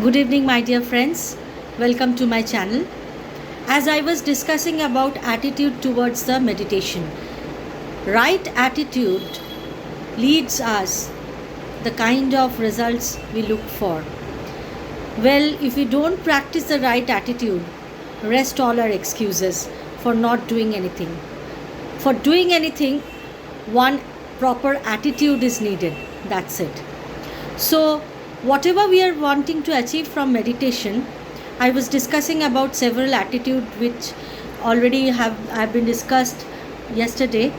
Good evening, my dear friends. Welcome to my channel. As I was discussing about attitude towards the meditation, right attitude leads us the kind of results we look for. Well, if we don't practice the right attitude, rest all our excuses for not doing anything. For doing anything, one proper attitude is needed. That's it. So, whatever we are wanting to achieve from meditation, I was discussing about several attitudes which already have been discussed yesterday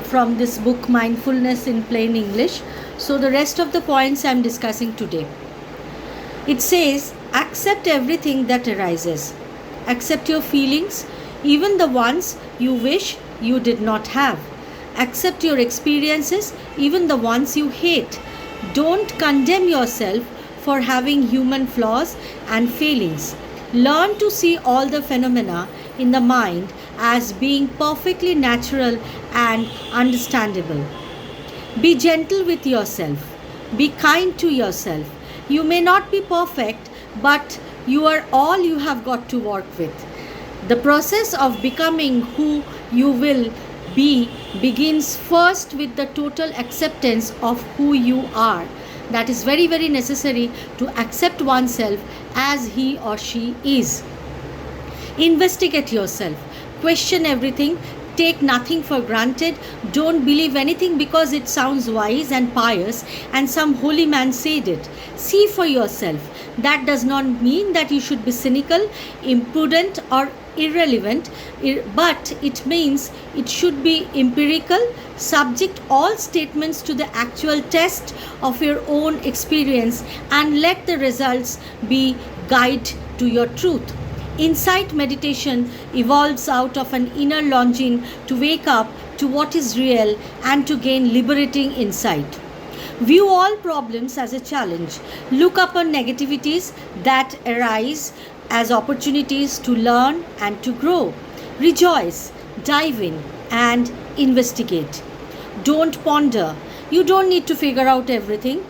from this book Mindfulness in Plain English. So the rest of the points I am discussing today. It says, accept everything that arises. Accept your feelings, even the ones you wish you did not have. Accept your experiences, even the ones you hate. Don't condemn yourself for having human flaws and failings. Learn to see all the phenomena in the mind as being perfectly natural and understandable. Be gentle with yourself. Be kind to yourself. You may not be perfect, but you are all you have got to work with. The process of becoming who you will be begins first with the total acceptance of who you are. That is very, very necessary to accept oneself as he or she is. Investigate yourself. Question everything. Take nothing for granted. Don't believe anything because it sounds wise and pious and some holy man said it. See for yourself. That does not mean that you should be cynical, imprudent, or irrelevant, but it means it should be empirical. Subject all statements to the actual test of your own experience and let the results be guide to your truth. Insight meditation evolves out of an inner longing to wake up to what is real and to gain liberating insight. View all problems as a challenge. Look upon negativities that arise as opportunities to learn and to grow. Rejoice, dive in, and investigate. Don't ponder. You don't need to figure out everything.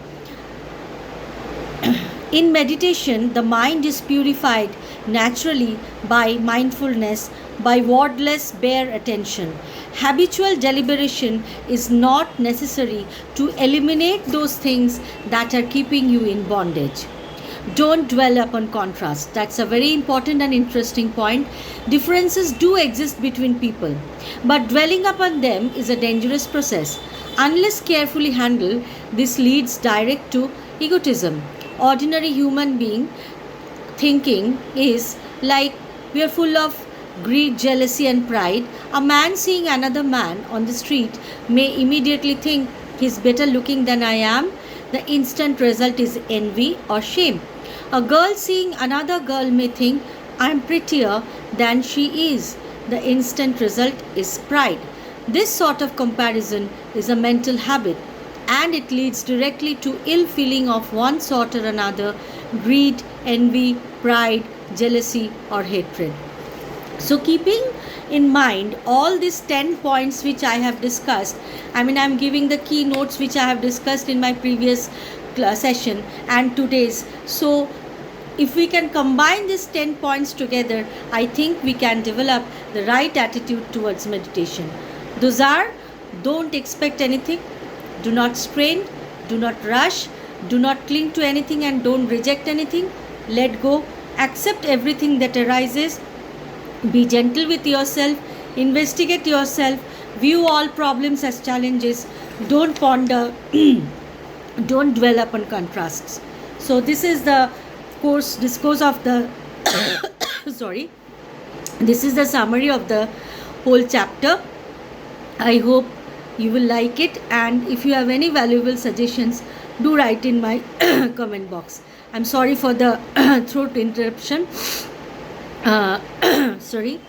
In meditation, the mind is purified naturally by mindfulness, by wordless bare attention. Habitual deliberation is not necessary to eliminate those things that are keeping you in bondage. Don't dwell upon contrast. That's a very important and interesting point. Differences do exist between people, but dwelling upon them is a dangerous process. Unless carefully handled, this leads direct to egotism. Ordinary human being thinking is like we are full of greed, jealousy, and pride. A man seeing another man on the street may immediately think he's better looking than I am. The instant result is envy or shame. A girl seeing another girl may think, I am prettier than she is. The instant result is pride. This sort of comparison is a mental habit and it leads directly to ill feeling of one sort or another, greed, envy, pride, jealousy, or hatred. So, keeping in mind all these 10 points which I have discussed, I'm giving the keynotes which I have discussed in my previous session and today's. So, if we can combine these 10 points together, I think we can develop the right attitude towards meditation. Those are, don't expect anything, do not strain, do not rush, do not cling to anything and don't reject anything. Let go, accept everything that arises. Be gentle with yourself, investigate yourself, view all problems as challenges, don't ponder, don't dwell upon contrasts. So this is the discourse of the sorry, this is the summary of the whole chapter. I hope you will like it, and if you have any valuable suggestions, do write in my comment box. I'm sorry for the throat interruption. Sorry.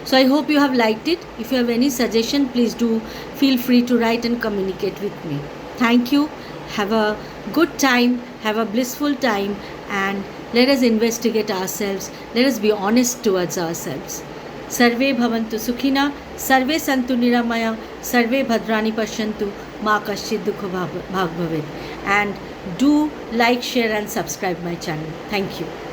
So I hope you have liked it. If you have any suggestion, please do feel free to write and communicate with me. Thank you. Have a good time. Have a blissful time. And let us investigate ourselves. Let us be honest towards ourselves. Sarve bhavantu sukhina. Sarve santu niramaya. Sarve bhadrani pashyantu. Ma kaschid dukha bhag bhavet. And Do like, share and subscribe my channel. Thank you.